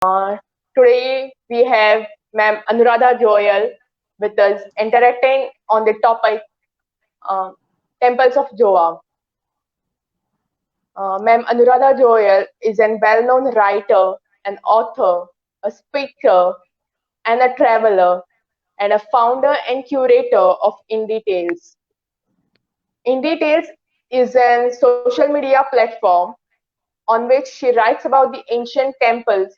Uh, Today we have Ma'am Anuradha Joyal with us interacting on the topic uh, Temples of Goa. Ma'am Anuradha Joyal is a well-known writer, an author, a speaker, and a traveler, and a founder and curator of InDetails. InDetails is a social media platform on which she writes about the ancient temples.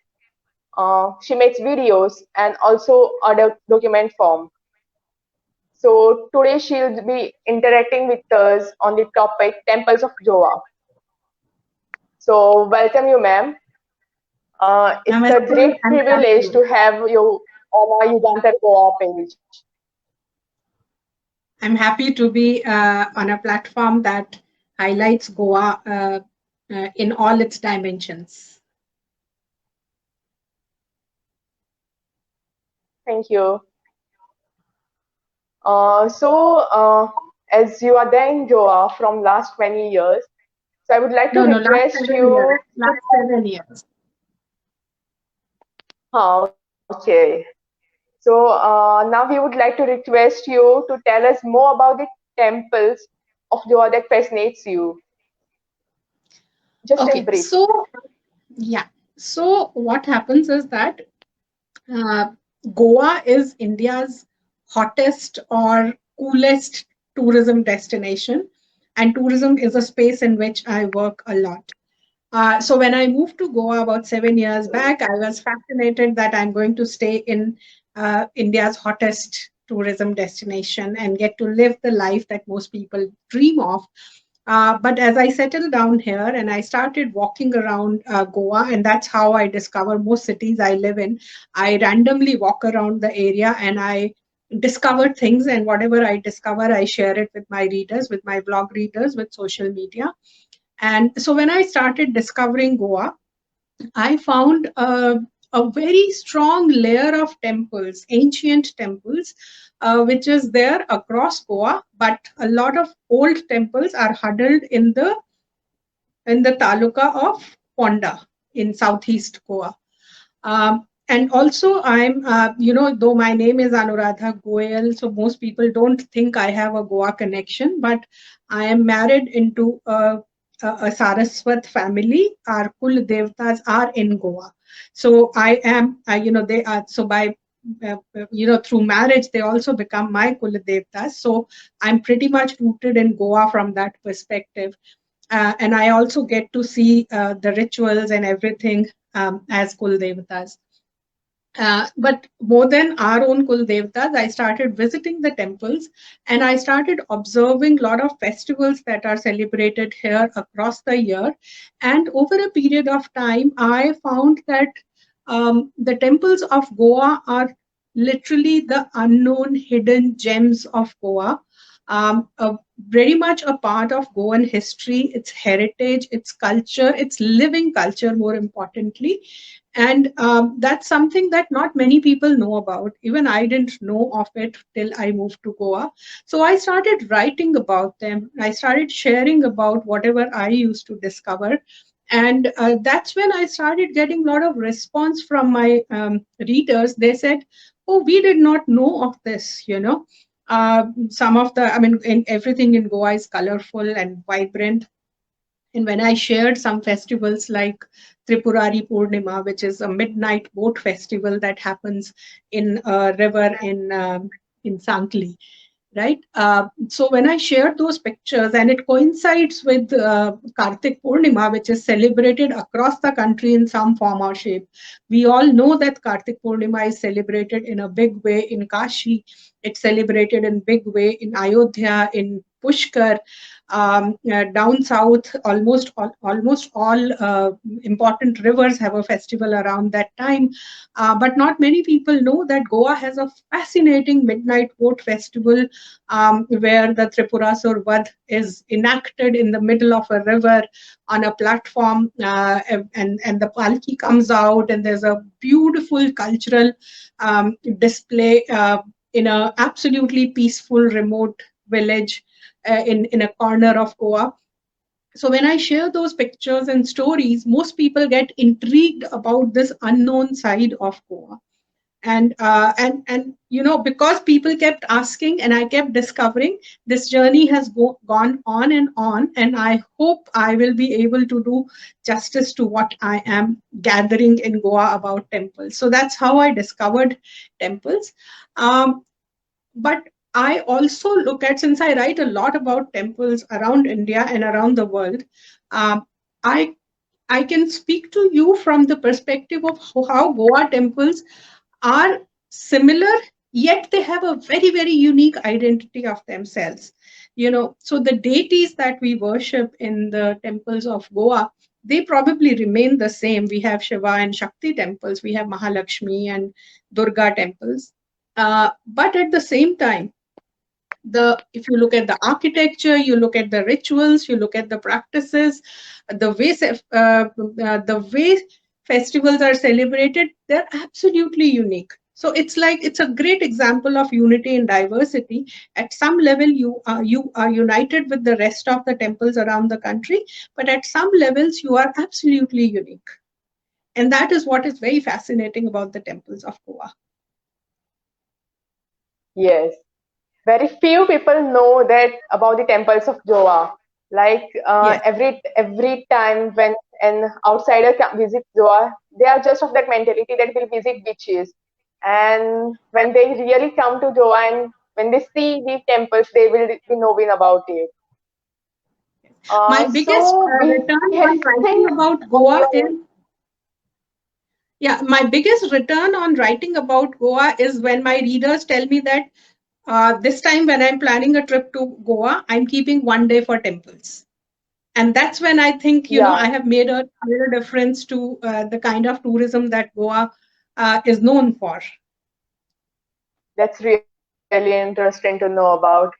She makes videos and also other document form. So today she'll be interacting with us on the topic Temples of Goa. So welcome you, ma'am. It's a Namaste great and thank privilege you. to have you on our Yagaantar Goa page. I'm happy to be on a platform that highlights Goa in all its dimensions. Thank you. As you are there in Goa from last 20 years, so I would like to No, last request 7 years. you to, Last 7 years. okay. So now we would like to request you to tell us more about the temples of Goa that fascinates you, just in Okay, brief. so yeah. So what happens is that uh, Goa is India's hottest or coolest tourism destination, and tourism is a space in which I work a lot. So when I moved to Goa about 7 years back, I was fascinated that I'm going to stay in India's hottest tourism destination and get to live the life that most people dream of. But as I settled down here and I started walking around Goa, and that's how I discover most cities I live in. I randomly walk around the area and I discover things, and whatever I discover, I share it with my readers, with my blog readers, with social media. And so when I started discovering Goa, I found a very strong layer of temples, ancient temples, which is there across Goa. But a lot of old temples are huddled in the taluka of Ponda in southeast Goa. And also, though my name is Anuradha Goyal, so most people don't think I have a Goa connection, but I am married into a Saraswat family. Our Kul Devtas are in Goa. So I am, they are, so by through marriage, they also become my Kul Devtas. So I'm pretty much rooted in Goa from that perspective. And I also get to see the rituals and everything as Kul Devtas. But more than our own Kul Devtas, I started visiting the temples and I started observing a lot of festivals that are celebrated here across the year. And over a period of time, I found that the temples of Goa are literally the unknown hidden gems of Goa. Very much a part of Goan history, its heritage, its culture, its living culture, more importantly. And that's something that not many people know about. Even I didn't know of it till I moved to Goa. So I started writing about them. I started sharing about whatever I used to discover. And that's when I started getting a lot of response from my readers. They said, "Oh, we did not know of this, you know." Some of the, I mean, everything in Goa is colorful and vibrant. And when I shared some festivals like Tripurari Purnima, which is a midnight boat festival that happens in a river in Sankli, right? So when I shared those pictures, and it coincides with Kartik Purnima, which is celebrated across the country in some form or shape. We all know that Kartik Purnima is celebrated in a big way in Kashi. It's celebrated in big way in Ayodhya, in Pushkar. Down south, almost all important rivers have a festival around that time. But not many people know that Goa has a fascinating midnight boat festival where the Tripurasur Vad is enacted in the middle of a river on a platform, and the palki comes out, and there's a beautiful cultural display in a absolutely peaceful, remote village in a corner of Goa. So when I share those pictures and stories, most people get intrigued about this unknown side of Goa. And because people kept asking and I kept discovering, this journey has gone on, and I hope I will be able to do justice to what I am gathering in Goa about temples. So that's how I discovered temples. But I also look at, since I write a lot about temples around India and around the world, um, I I can speak to you from the perspective of how Goa temples are similar, yet they have a very, very unique identity of themselves. So the deities that we worship in the temples of Goa, they probably remain the same. We have Shiva and Shakti temples, we have Mahalakshmi and Durga temples. But at the same time, if you look at the architecture, you look at the rituals, you look at the practices, the way festivals are celebrated, they're absolutely unique. So it's a great example of unity and diversity. At some level, you are united with the rest of the temples around the country, but at some levels, you are absolutely unique. And that is what is very fascinating about the temples of Goa. Yes. Very few people know that about the temples of Goa. Like Yes. every time when an outsider visits Goa, they are just of that mentality that will visit beaches. And when they really come to Goa and when they see the temples, they will be knowing about it. My biggest So we have return on seen writing about on Goa your is, yeah, my biggest return on writing about Goa is when my readers tell me that this time when I'm planning a trip to Goa, I'm keeping one day for temples. And that's when I think, yeah, I have made a difference to the kind of tourism that Goa is known for. that's really interesting to know about.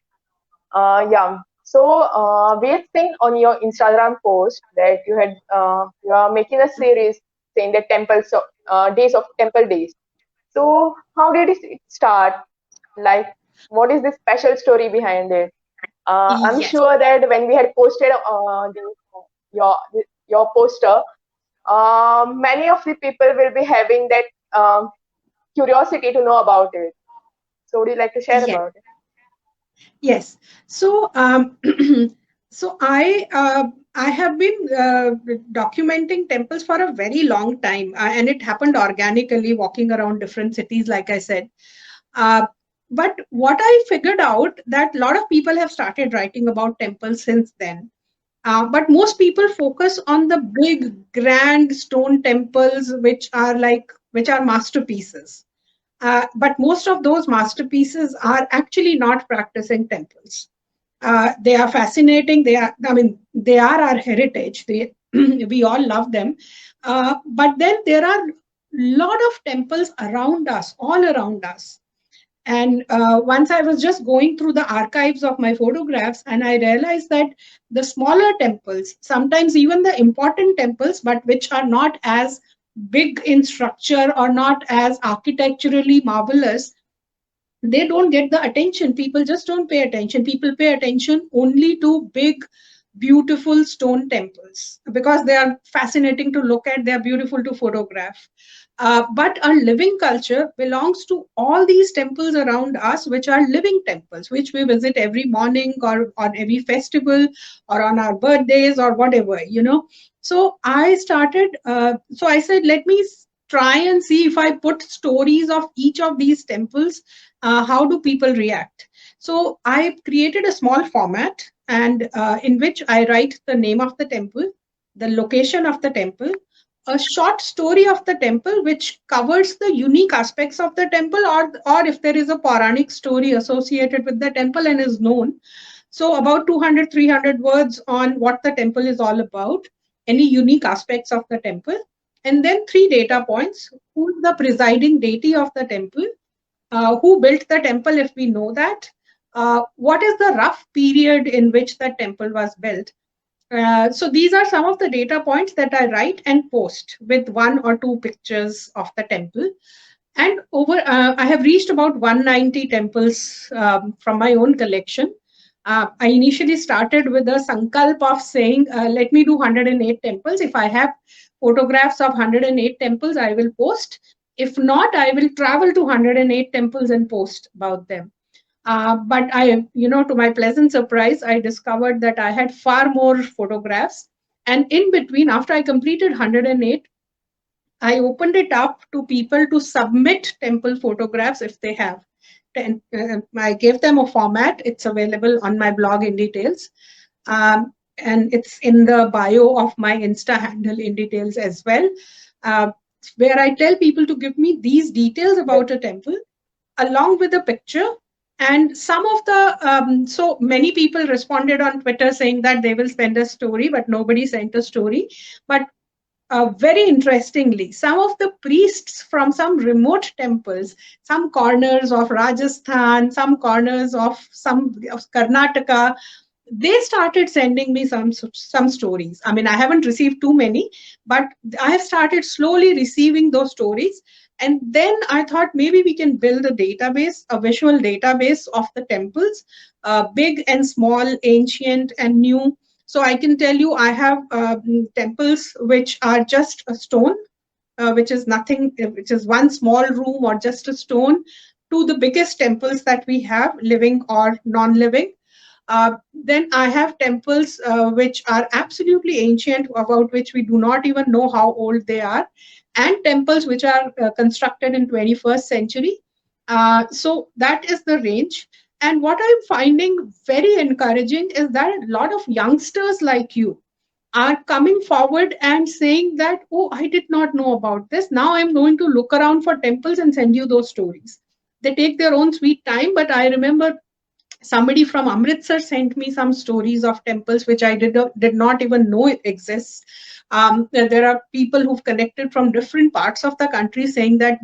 Yeah. So we have seen on your Instagram post that you are making a series saying that days of temple days. So how did it start? Like, what is the special story behind it? I'm Yes. sure that when we had posted your your poster, many of the people will be having that curiosity to know about it. So would you like to share Yes. about it? Yes. So, so I have been documenting temples for a very long time, and it happened organically, walking around different cities, like I said. Uh, but what I figured out that a lot of people have started writing about temples since then. But most people focus on the big, grand stone temples, which are masterpieces. But most of those masterpieces are actually not practicing temples. They are fascinating. They are our heritage. We all love them. But then there are a lot of temples around us, all around us. And once I was just going through the archives of my photographs, and I realized that the smaller temples, sometimes even the important temples, but which are not as big in structure or not as architecturally marvelous, they don't get the attention. People just don't pay attention. People pay attention only to big, beautiful stone temples because they are fascinating to look at, they are beautiful to photograph. But our living culture belongs to all these temples around us, which are living temples, which we visit every morning or on every festival or on our birthdays or whatever. So I said, let me try and see if I put stories of each of these temples, how do people react? So I created a small format and in which I write the name of the temple, the location of the temple, a short story of the temple which covers the unique aspects of the temple, or if there is a Puranic story associated with the temple and is known. So about 200, 300 words on what the temple is all about, any unique aspects of the temple, and then three data points: who is the presiding deity of the temple, who built the temple if we know that, what is the rough period in which the temple was built. So these are some of the data points that I write and post with one or two pictures of the temple. And I have reached about 190 temples from my own collection. I initially started with a sankalp of saying, let me do 108 temples. If I have photographs of 108 temples, I will post. If not, I will travel to 108 temples and post about them. But I, to my pleasant surprise, I discovered that I had far more photographs. And in between, after I completed 108, I opened it up to people to submit temple photographs if they have. I gave them a format. It's available on my blog in details. And it's in the bio of my Insta handle in details as well, uh, where I tell people to give me these details about a temple along with a picture. And some of so many people responded on Twitter saying that they will send a story, but nobody sent a story. But very interestingly, some of the priests from some remote temples, some corners of Rajasthan, some corners of Karnataka, they started sending me some stories. I mean, I haven't received too many, but I have started slowly receiving those stories. And then I thought maybe we can build a database, a visual database of the temples, big and small, ancient and new. So I can tell you, I have temples which are just a stone, which is nothing, which is one small room or just a stone, to the biggest temples that we have, living or non-living. Then I have temples which are absolutely ancient, about which we do not even know how old they are, and temples which are constructed in 21st century. So that is the range. And what I'm finding very encouraging is that a lot of youngsters like you are coming forward and saying that, oh, I did not know about this. Now I'm going to look around for temples and send you those stories. They take their own sweet time, but I remember somebody from Amritsar sent me some stories of temples which I did not even know it exists. There are people who've connected from different parts of the country saying that,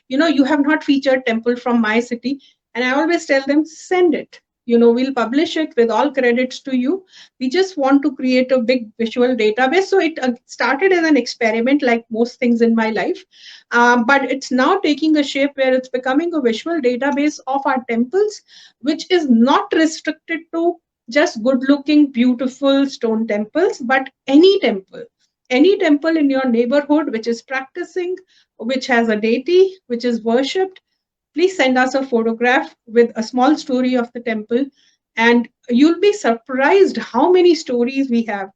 you have not featured temple from my city. And I always tell them, send it. We'll publish it with all credits to you. We just want to create a big visual database. So it started as an experiment, like most things in my life. But it's now taking a shape where it's becoming a visual database of our temples, which is not restricted to just good looking, beautiful stone temples, but any temple in your neighborhood which is practicing, which has a deity, which is worshipped. Please send us a photograph with a small story of the temple, and you'll be surprised how many stories we have,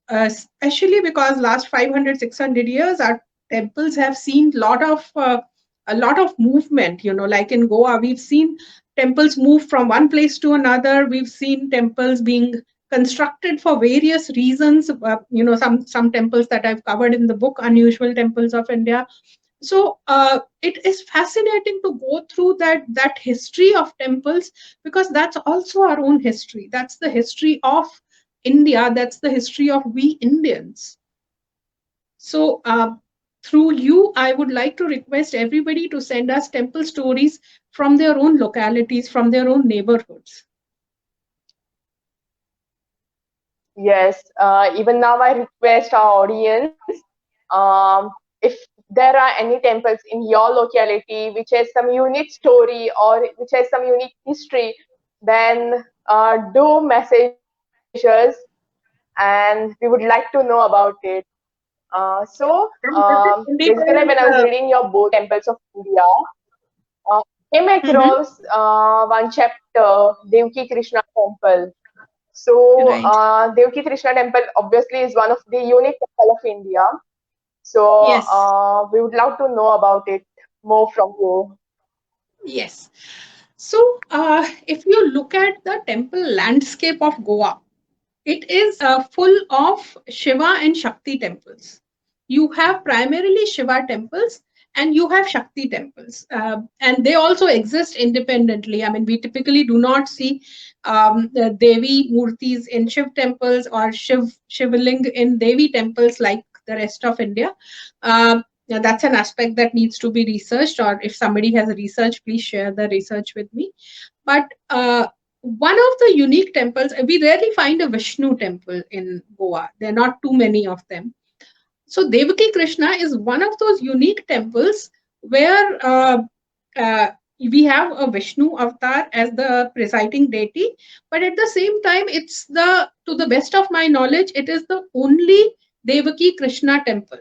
especially because last 500, 600 years, our temples have seen a lot of movement. Like in Goa, we've seen temples move from one place to another. We've seen temples being constructed for various reasons. Some temples that I've covered in the book, Unusual Temples of India. So it is fascinating to go through that history of temples, because that's also our own history. That's the history of India. That's the history of we Indians. So through you, I would like to request everybody to send us temple stories from their own localities, from their own neighborhoods. Yes, even now I request our audience, if there are any temples in your locality which has some unique story or which has some unique history, then do message us and we would like to know about it. Basically, when I was reading your book, Temples of India, came Mhm. across one chapter, Devaki Krishna Temple. So, Right. Devaki Krishna Temple obviously is one of the unique temple of India. So, Yes. we would love to know about it more from you. Yes. So, if you look at the temple landscape of Goa, it is full of Shiva and Shakti temples. You have primarily Shiva temples and you have Shakti temples. And they also exist independently. I mean, we typically do not see the Devi murtis in Shiv temples or Shivling in Devi temples like the rest of India. Yeah, that's an aspect that needs to be researched, or if somebody has research, please share the research with me. But one of the unique temples, we rarely find a Vishnu temple in Goa. There are not too many of them. So Devaki Krishna is one of those unique temples where we have a Vishnu avatar as the presiding deity, but at the same time, it's the, to the best of my knowledge, it is the only Devaki Krishna temple.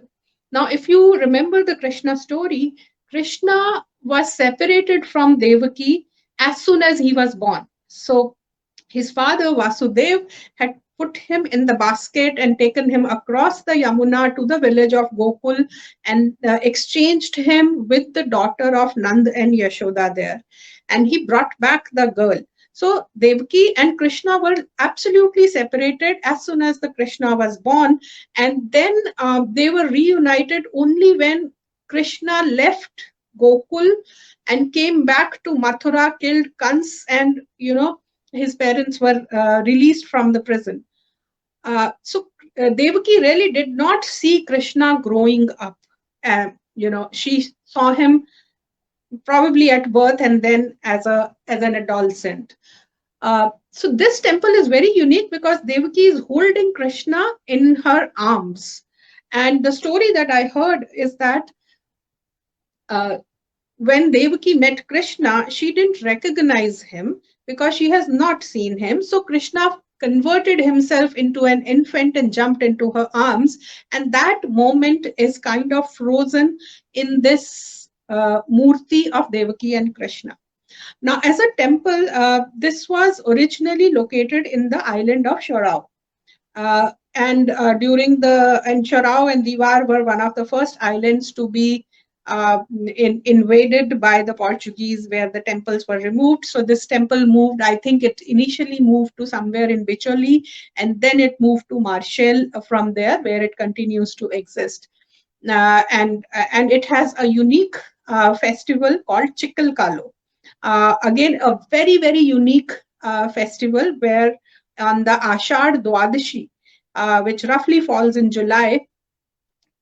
Now, if you remember the Krishna story, Krishna was separated from Devaki as soon as he was born. So his father Vasudev had put him in the basket and taken him across the Yamuna to the village of Gokul and exchanged him with the daughter of Nand and Yashoda there. And he brought back the girl. So Devaki and Krishna were absolutely separated as soon as the Krishna was born, and then they were reunited only when Krishna left Gokul and came back to Mathura, killed Kans, and his parents were released from the prison. So Devaki really did not see Krishna growing up. She saw him probably at birth and then as an adolescent. So this temple is very unique because Devaki is holding Krishna in her arms. And the story that I heard is that uh, when Devaki met Krishna, she didn't recognize him because she has not seen him. So Krishna converted himself into an infant and jumped into her arms. And that moment is kind of frozen in this murti of Devaki and Krishna. Now, as a temple, this was originally located in the island of Shorao. And during the and Chorao and Diwar were one of the first islands to be invaded by the Portuguese, where the temples were removed. So this temple moved. I think it initially moved to somewhere in Bicholi, and then it moved to Marshall from there, where it continues to exist. And it has a unique festival called Chikkalkalo. Again, a very, very unique festival where on the Ashad Dwadashi, which roughly falls in July,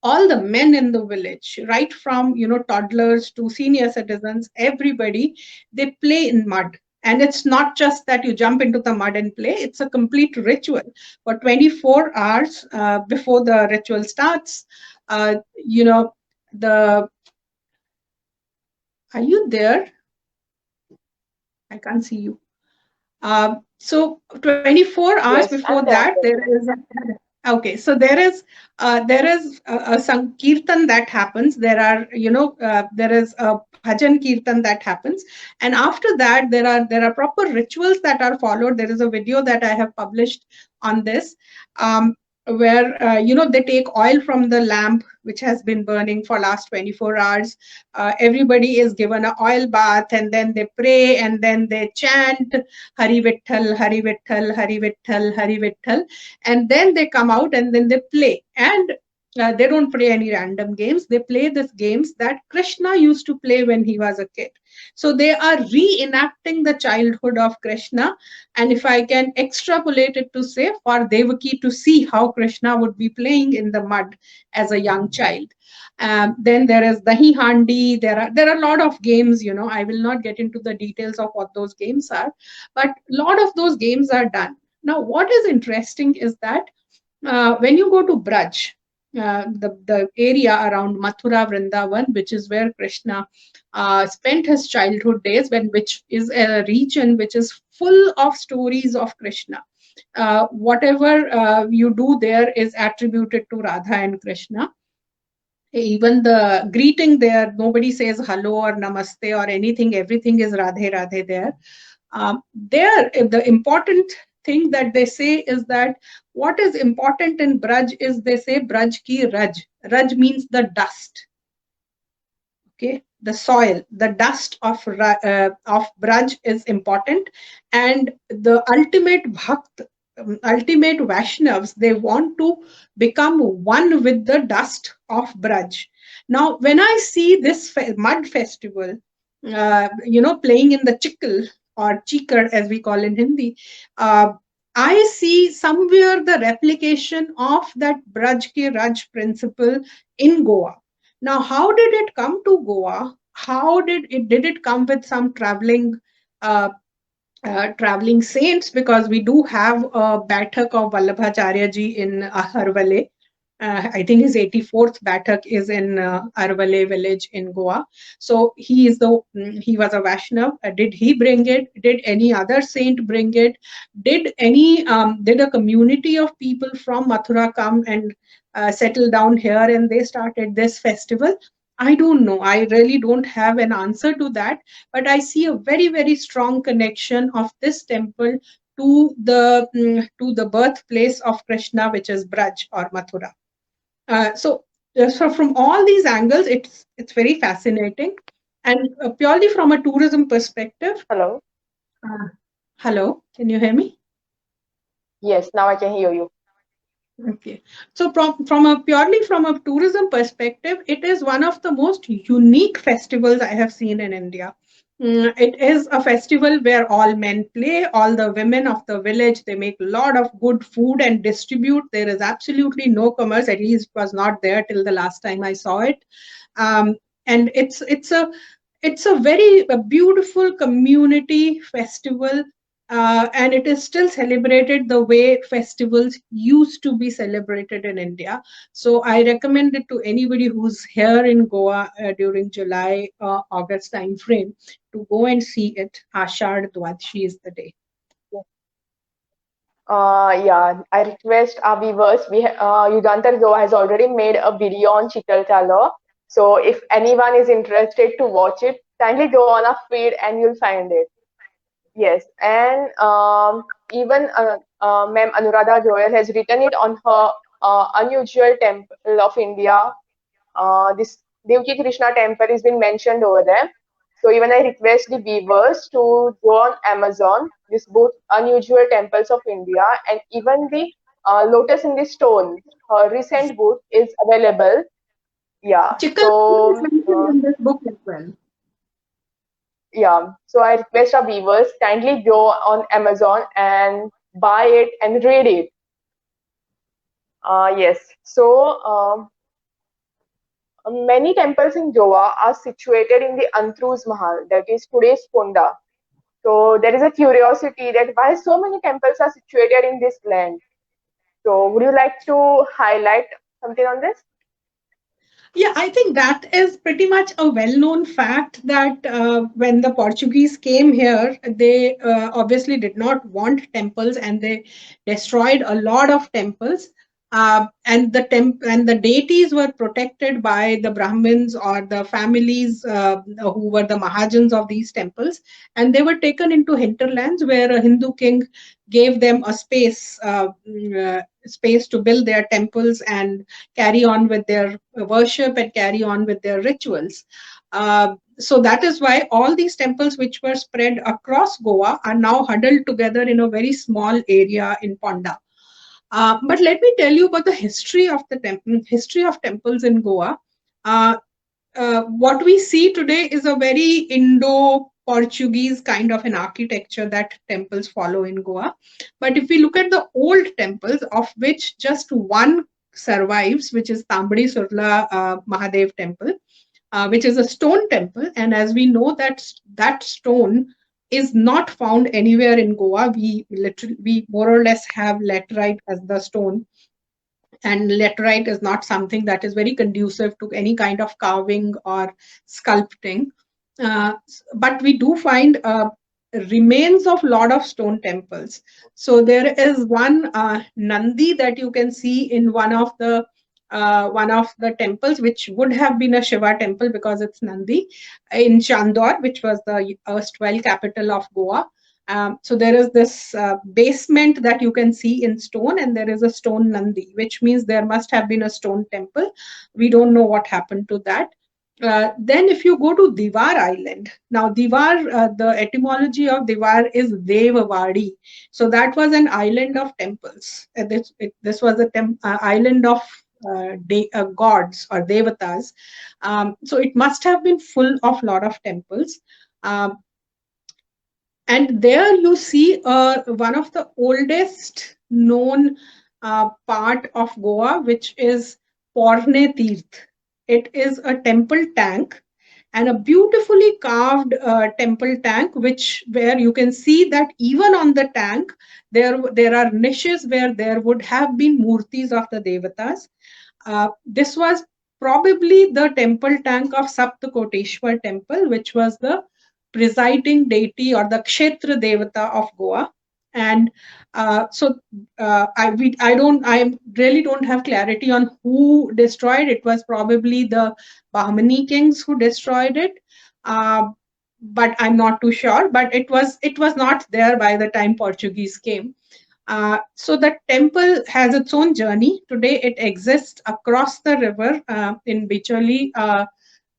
all the men in the village, right from toddlers to senior citizens, everybody, they play in mud. And it's not just that you jump into the mud and play, it's a complete ritual. For 24 hours before the ritual starts, the are you there? I can't see you. So 24 hours Yes, before I'm there. that, okay. So there is a sankirtan that happens. There is a bhajan kirtan that happens, and after that there are proper rituals that are followed. There is a video that I have published on this. Where they take oil from the lamp which has been burning for last 24 hours. Everybody is given an oil bath, and then they pray, and then they chant Hari Vitthal, Hari Vitthal, Hari Vitthal, Hari Vitthal, and then they come out and then they play. And they don't play any random games. They play these games that Krishna used to play when he was a kid. So they are reenacting the childhood of Krishna. And if I can extrapolate it to say for Devaki to see how Krishna would be playing in the mud as a young child. Then there is Dahi Handi. There are a lot of games. I will not get into the details of what those games are, but a lot of those games are done. Now, what is interesting is that when you go to Braj, the area around Mathura Vrindavan, which is where Krishna spent his childhood days, which is a region which is full of stories of Krishna. Whatever you do there is attributed to Radha and Krishna. Even the greeting there, nobody says hello or namaste or anything. Everything is Radhe Radhe there. There, the important thing that they say is that what is important in Braj is they say Braj ki Raj. Raj means the dust. Okay, the soil, the dust of Braj is important, and the ultimate bhakt, ultimate Vaishnavas, they want to become one with the dust of Braj. Now, when I see this mud festival, playing in the chikkal or chikar as we call in Hindi, I see somewhere the replication of that Braj Ki Raj principle in Goa. Now, how did it come to Goa? How did it come with some uh, traveling saints? Because we do have a Baithak of Vallabhacharya ji in Harvale. I think his 84th Batak is in Arvale village in Goa. So he was a Vaishnav. Did he bring it? Did any other saint bring it? Did a community of people from Mathura come and settle down here and they started this festival? I don't know. I really don't have an answer to that, but I see a very, very strong connection of this temple to the birthplace of Krishna, which is Braj or Mathura. So from all these angles, it's very fascinating, and purely from a tourism perspective. Hello. Uh, Hello, can you hear me? Yes, now I can hear you. Okay. So from a tourism perspective, it is one of the most unique festivals I have seen in India. It is a festival where all men play, all the women of the village, they make a lot of good food and distribute. There is absolutely no commerce, at least was not there till the last time I saw it. Um, and it's a very a beautiful community festival, and it is still celebrated the way festivals used to be celebrated in India. So I recommend it to anybody who's here in Goa during July, August time frame to go and see it. Ashad Dwadshi is the day. Yeah, I request our viewers. Yagaantar Goa has already made a video on Chital Chalor. So if anyone is interested to watch it, kindly go on our feed and you'll find it. Yes, and even Ma'am Anuradha Joyal has written it on her Unusual Temple of India. This Devaki Krishna temple has been mentioned over there. So even I request the viewers to go on Amazon, this both Unusual Temples of India and even the Lotus in the Stone. Her recent book is available. Yeah. Chikkal is So mentioned in this book as well. yeah. So I request our viewers kindly go on Amazon and buy it and read it. Yes. So many temples in Goa are situated in the Antruz Mahal, that is today's Ponda. So there is a curiosity that why so many temples are situated in this land. So would you like to highlight something on this? Yeah, I think that is pretty much a well known fact that when the Portuguese came here, they obviously did not want temples and they destroyed a lot of temples. And the deities were protected by the Brahmins or the families who were the Mahajans of these temples, and they were taken into hinterlands where a Hindu king gave them a space to build their temples and carry on with their worship and carry on with their rituals. So that is why all these temples which were spread across Goa are now huddled together in a very small area in Ponda. But let me tell you about the history of temples in Goa. Uh, what we see today is a very Indo-Portuguese kind of an architecture that temples follow in Goa. But if we look at the old temples, of which just one survives, which is Tambadi Surla Mahadev Temple, which is a stone temple. And as we know that stone is not found anywhere in Goa. We more or less have laterite as the stone, and laterite is not something that is very conducive to any kind of carving or sculpting. But we do find remains of lot of stone temples. So there is one Nandi that you can see in one of the temples, which would have been a Shiva temple because it's Nandi, in Chandor, which was the erstwhile capital of Goa. So there is this basement that you can see in stone, and there is a stone Nandi, which means there must have been a stone temple. We don't know what happened to that. Then if you go to Deebar Island, now the etymology of Deebar is Devawadi. So that was an island of temples. This was a island of gods or devatas. So it must have been full of lot of temples. Um, and there you see one of the oldest known part of Goa, which is Porne Tirth. It is a temple tank and a beautifully carved temple tank, which where you can see that even on the tank there are niches where there would have been murtis of the devatas. This was probably the temple tank of Saptakoteshwar temple, which was the presiding deity or the Kshetra Devata of Goa. And I really don't have clarity on who destroyed it. Was probably the Bahmani kings who destroyed it, uh, but I'm not too sure. But it was not there by the time Portuguese came. So the temple has its own journey. Today it exists across the river in Bicholi,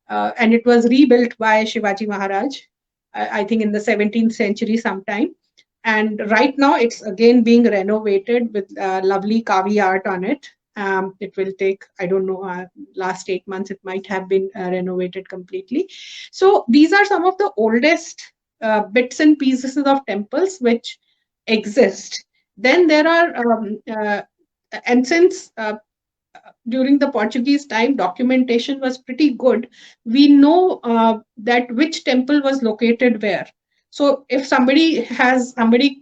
and it was rebuilt by Shivaji Maharaj, I think in the 17th century sometime. And right now it's again being renovated with lovely kavi art on it. It will take, I don't know, last 8 months it might have been renovated completely. So these are some of the oldest bits and pieces of temples which exist. Then there are, and since during the Portuguese time, documentation was pretty good. We know that which temple was located where. So if somebody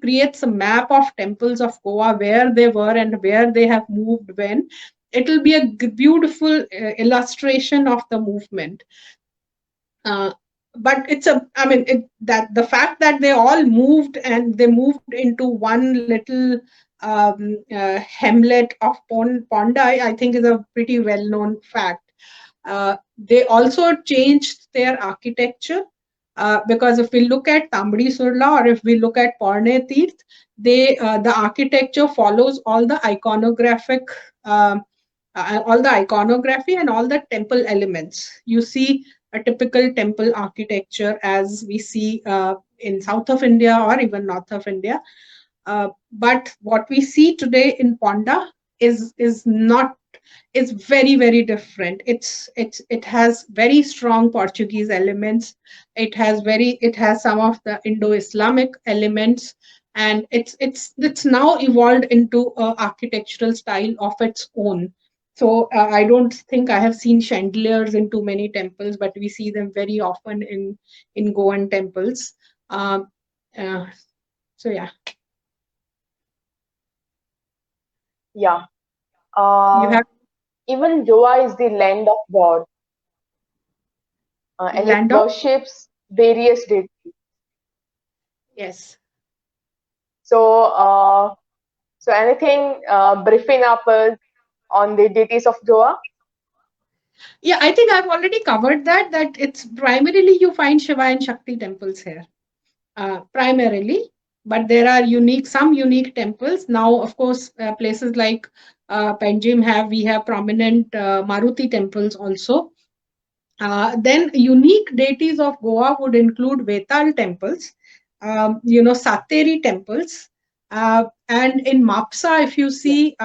creates a map of temples of Goa, where they were and where they have moved when, it will be a beautiful illustration of the movement. Uh, but it's a, I mean, that the fact that they all moved and they moved into one little hamlet of Pondai, I think is a pretty well known fact. They also changed their architecture, because if we look at Tambadi Surla or if we look at Parne Tirth, the architecture follows all the iconography and all the temple elements. You see a typical temple architecture as we see in south of India or even north of India. But what we see today in Ponda is not is very very different. It has very strong Portuguese elements. It has some of the Indo-Islamic elements, and it's now evolved into a architectural style of its own. So I don't think I have seen chandeliers in too many temples, but we see them very often in Goan temples. Um, uh, so yeah, Yeah. you Uh, have Even Goa is the land of God, and it land of worships various deities. yes. So, so anything briefing up on the deities of Goa? Yeah, I think I've already covered that. That it's primarily you find Shiva and Shakti temples here, primarily. But there are some unique temples now. Of course, places like Panjim we have prominent Maruti temples also. Then unique deities of Goa would include Vetal temples, Sateri temples, and in Mapsa, if you Yeah. see,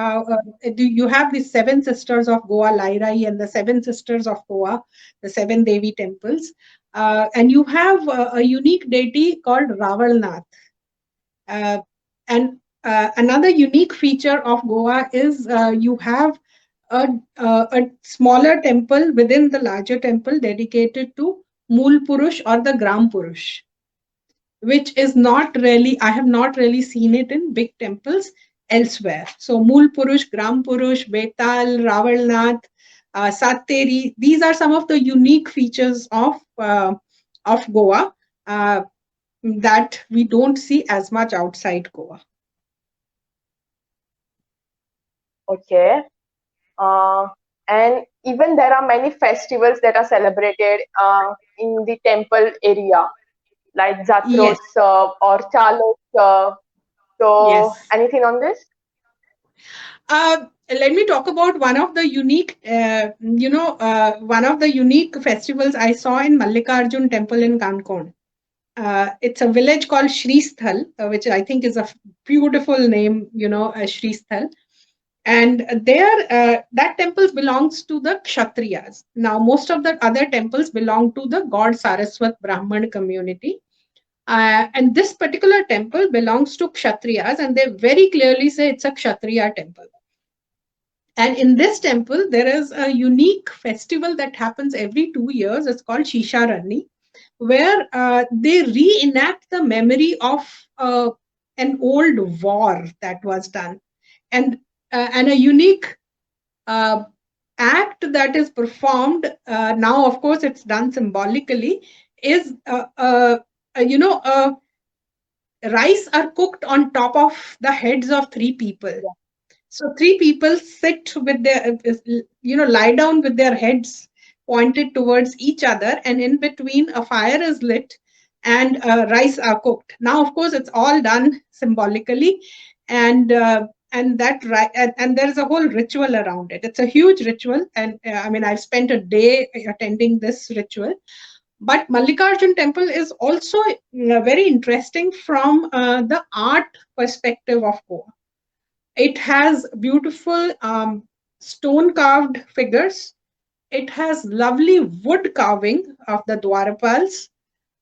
you have the seven sisters of Goa, Lairai, and the seven sisters of Goa, the seven Devi temples, and you have a unique deity called Ravelnath. Uh, and another unique feature of Goa is you have a smaller temple within the larger temple dedicated to Mool Purush or the Gram Purush, which is not really, I have not really seen it in big temples elsewhere. So Mool Purush, Gram Purush, Betal, Ravalnath, Satteri, these are some of the unique features of Goa that we don't see as much outside Goa. Okay. Uh, and even there are many festivals that are celebrated in the temple area, like Yes, Jatrotsav or Chalotsav. So, yes. anything on this? Let me talk about one of the unique festivals I saw in Mallikarjun Temple in Kankon. It's a village called Sristhal, which I think is a beautiful name, Sristhal. And there, that temple belongs to the Kshatriyas. Now, most of the other temples belong to the God Saraswat Brahman community. And this particular temple belongs to Kshatriyas, and they very clearly say it's a Kshatriya temple. And in this temple, there is a unique festival that happens every 2 years. It's called Shisharani, where they reenact the memory of an old war that was done. And a unique uh, act that is performed, now of course it's done symbolically, is you know rice are cooked on top of the heads of three people. Yeah. So three people sit with their, lie down with their heads pointed towards each other, and in between a fire is lit and rice are cooked. Now, of course, it's all done symbolically, and and there is a whole ritual around it. It's a huge ritual, and I mean, I've spent a day attending this ritual. But Mallikarjun Temple is also very interesting from the art perspective of Goa. It has beautiful stone carved figures. It has lovely wood carving of the Dwarapals,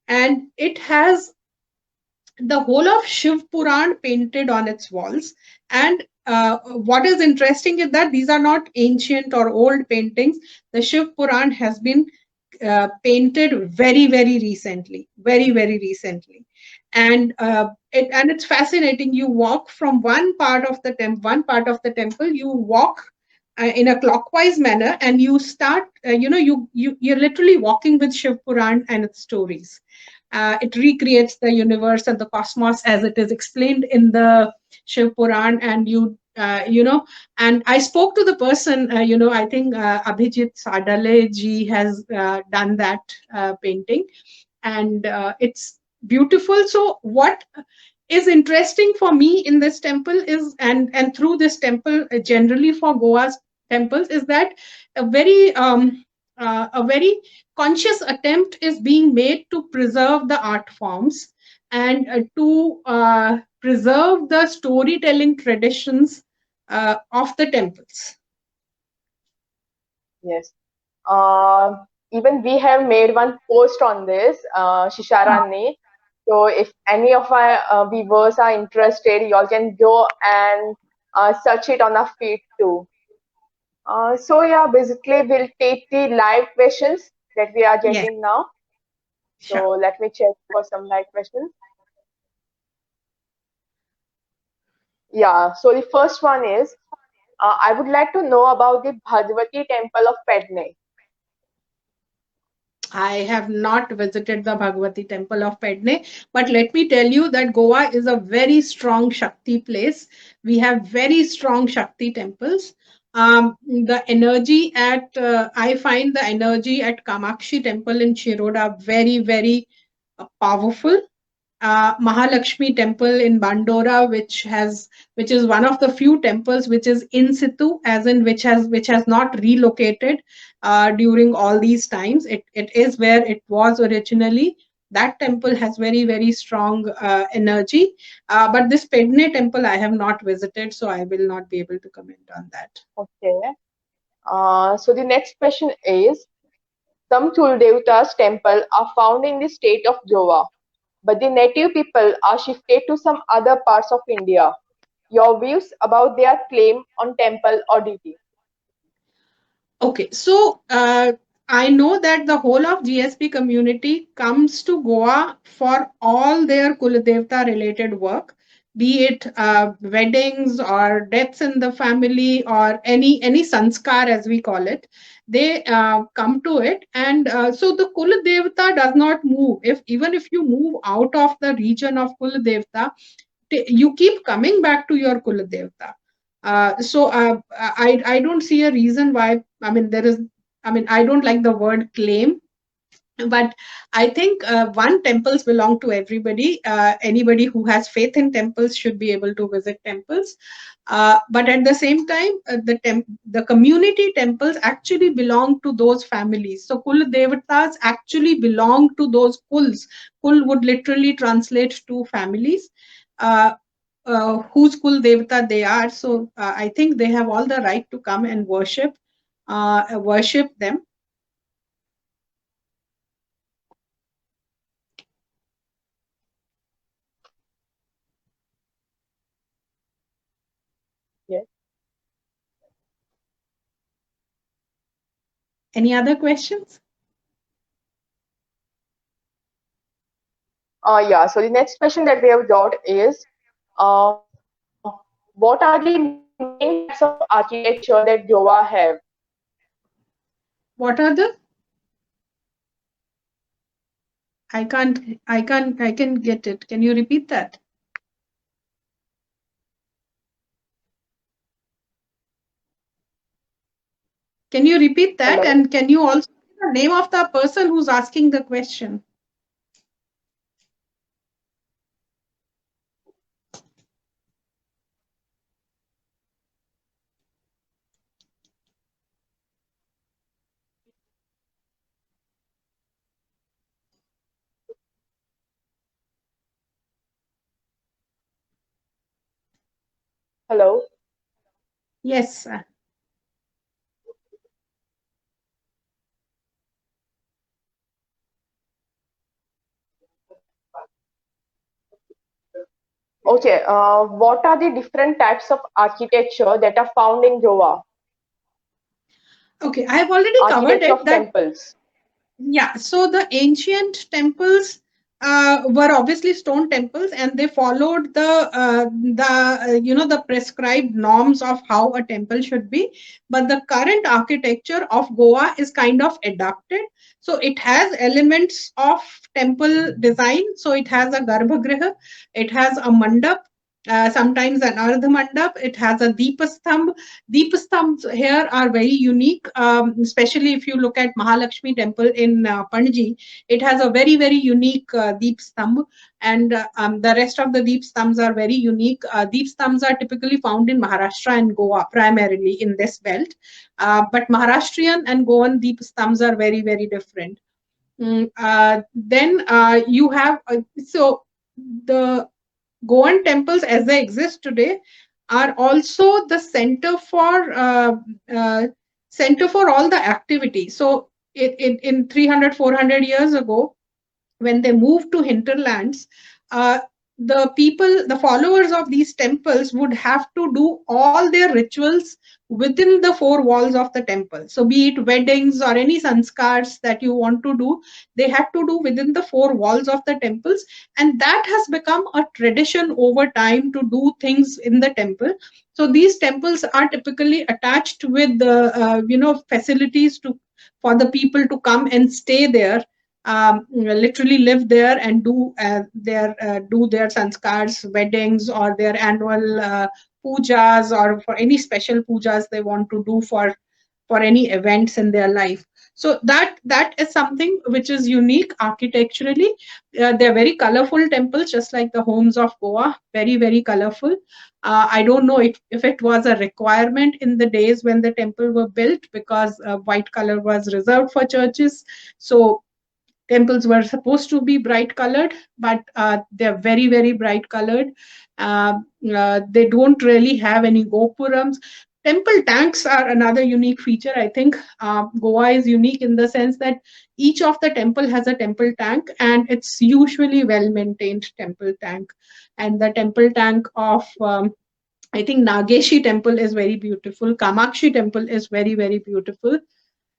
and it has the whole of Shiv Puran painted on its walls. And what is interesting is that these are not ancient or old paintings. The Shiv Puran has been painted very, very recently, very, very recently. And it's fascinating. You walk from one part of the temple. You walk in a clockwise manner, and you start. You're literally walking with Shiv Puran and its stories. It recreates the universe and the cosmos as it is explained in the Shiv Puran, and and I spoke to the person, I think Abhijit Sadale ji has done that painting, and it's beautiful. So what is interesting for me in this temple is, and through this temple generally for Goa's temples, is that a very a very conscious attempt is being made to preserve the art forms and to preserve the storytelling traditions of the temples. Yes. Even we have made one post on this, Shisharani. So if any of our viewers are interested, y'all can go and search it on our feed too. So yeah, basically we'll take the live questions that we are Yes, getting now. sure. So let me check for some live questions. Yeah, so the first one is, I would like to know about the Bhagavati temple of Padne. I have not visited the Bhagavati temple of Pedne, but let me tell you that Goa is a very strong Shakti place. We have very strong Shakti temples. I find the energy at Kamakshi temple in Shiroda very, very powerful. Mahalakshmi temple in Bandora, which is one of the few temples which is in situ, as in which has not relocated during all these times. It is where it was originally. That temple has very, very strong energy. But this Pedne temple I have not visited, so I will not be able to comment on that. Okay. So the next question is, some Devata's temple are found in the state of Goa, but the native people are shifted to some other parts of India. Your views about their claim on temple or deity? Okay, so I know that the whole of GSP community comes to Goa for all their Kuladevta related work, be it weddings or deaths in the family or any sanskar as we call it. They come to it, and so the Kuladevta does not move. If even if you move out of the region of Kuladevta, you keep coming back to your Kuladevta. I don't see a reason why. I mean, I don't like the word claim, but I think one, temples belong to everybody. Anybody who has faith in temples should be able to visit temples. But at the same time, the community temples actually belong to those families. So Kul Devatas actually belong to those kuls. Kul would literally translate to families. Uh, whose kul devata they are. So I think they have all the right to come and worship them. Yes. Any other questions? Yeah, so the next question that we have got is, what are the main types of architecture that Goa have? What are the? I can get it. Can you repeat that? Can you repeat that? Hello. And can you also give the name of the person who's asking the question? Hello. Yes. Okay. What are the different types of architecture that are found in Goa? Okay, I have already covered Architecture it. of That temples. Yeah, so the ancient temples were obviously stone temples, and they followed the prescribed norms of how a temple should be. But the current architecture of Goa is kind of adapted. So it has elements of temple design. So it has a garbhagriha, it has a mandap. Sometimes an ardha mandap. It has a deepasthamb. Deepastambs here are very unique, especially if you look at Mahalakshmi temple in Panji. It has a very, very unique Deepstamb, and the rest of the Deepstambs are very unique. Deepstambs are typically found in Maharashtra and Goa, primarily in this belt. But Maharashtrian and Goan Deepstambs are very, very different. Then you have, so the Goan temples as they exist today are also the uh, center for all the activity. So in 300, 400 years ago, when they moved to hinterlands, uh, the people, the followers of these temples would have to do all their rituals within the four walls of the temple. So, be it weddings or any sanskars that you want to do, they had to do within the four walls of the temples, and that has become a tradition over time to do things in the temple. So, these temples are typically attached with the facilities to for the people to come and stay there, literally live there and do their sanskars, weddings, or their annual pujas, or for any special pujas they want to do for any events in their life. So that is something which is unique architecturally. They're very colorful temples, just like the homes of Goa, very, very colorful. I don't know if it was a requirement in the days when the temple were built, because white color was reserved for churches. So temples were supposed to be bright colored, but they're very, very bright colored. They don't really have any gopurams. Temple tanks are another unique feature. I think Goa is unique in the sense that each of the temple has a temple tank, and it's usually well maintained temple tank. And the temple tank of I think Nageshi temple is very beautiful. Kamakshi temple is very, very beautiful.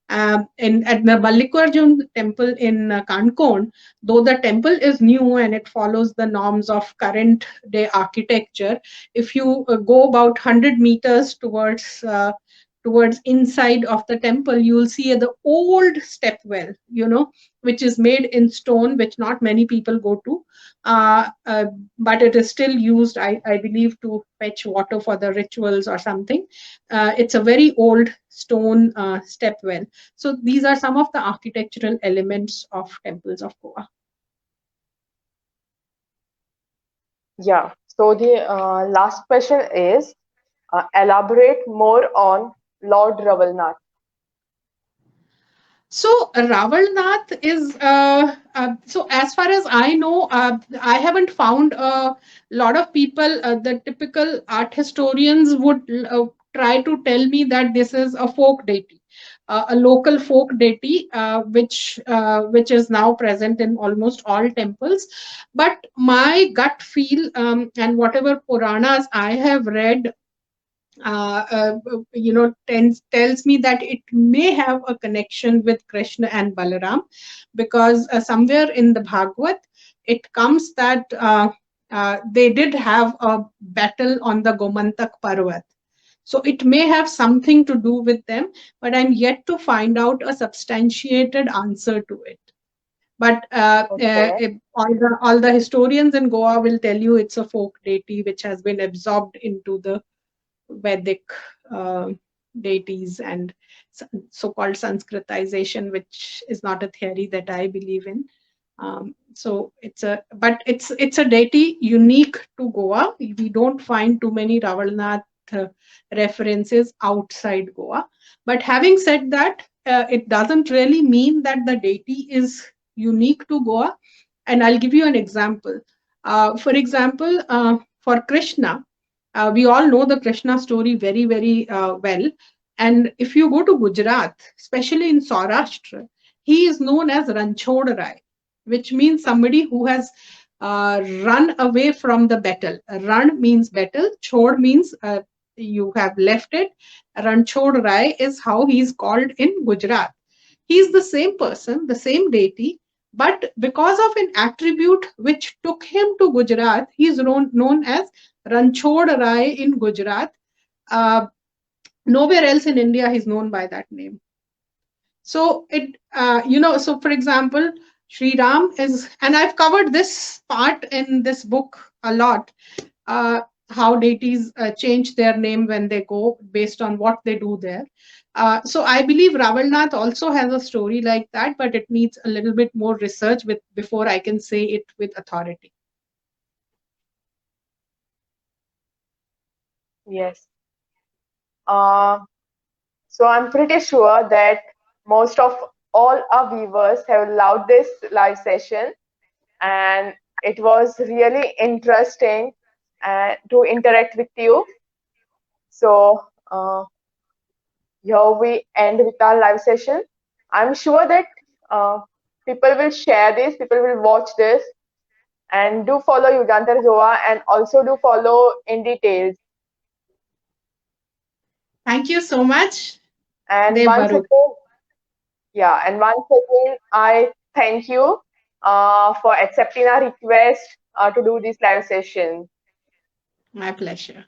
At the Arjun temple in Kankon, though the temple is new and it follows the norms of current day architecture, if you go about 100 meters towards inside of the temple, you will see the old step well, which is made in stone, which not many people go to. Uh, uh, but it is still used, I believe, to fetch water for the rituals or something. It's a very old stone step well. So these are some of the architectural elements of temples of Goa. Yeah. So the last question is elaborate more on Lord Ravelnath. So Ravelnath is so as far as I know, I haven't found a lot of people. The typical art historians would try to tell me that this is a folk deity, a local folk deity, which is now present in almost all temples. But my gut feel, and whatever Puranas I have read, tells me that it may have a connection with Krishna and Balaram, because somewhere in the Bhagavad it comes that they did have a battle on the Gomantak Parvat. So it may have something to do with them, but I'm yet to find out a substantiated answer to it. But Okay. all the historians in Goa will tell you it's a folk deity which has been absorbed into the Vedic uh, deities and so-called Sanskritization, which is not a theory that I believe in. So it's a deity unique to Goa. We don't find too many Ravelnath references outside Goa. But having said that, it doesn't really mean that the deity is unique to Goa. And I'll give you an example. For example, for Krishna, we all know the Krishna story very, very well. And if you go to Gujarat, especially in Saurashtra, he is known as Ranchod Rai, which means somebody who has run away from the battle. Run means battle, chod means you have left it. Ranchod Rai is how he is called in Gujarat. He is the same person, the same deity, but because of an attribute which took him to Gujarat, he is known as Ranchod Rai in Gujarat. Uh, Nowhere else in India he's known by that name. So so for example, Sri Ram is, and I've covered this part in this book a lot. Uh, how deities change their name when they go based on what they do there. So I believe Ravelnath also has a story like that, but it needs a little bit more research before I can say it with authority. Yes. Uh, so I'm pretty sure that most of all our viewers have loved this live session, and it was really interesting to interact with you. So here we end with our live session. I'm sure that uh, people will share this, people will watch this, and do follow Yagaantar Goa and also do follow In Details. Thank you so much, And Dev once Baru. again, yeah, and once again, I thank you for accepting our request to do this live session. My pleasure.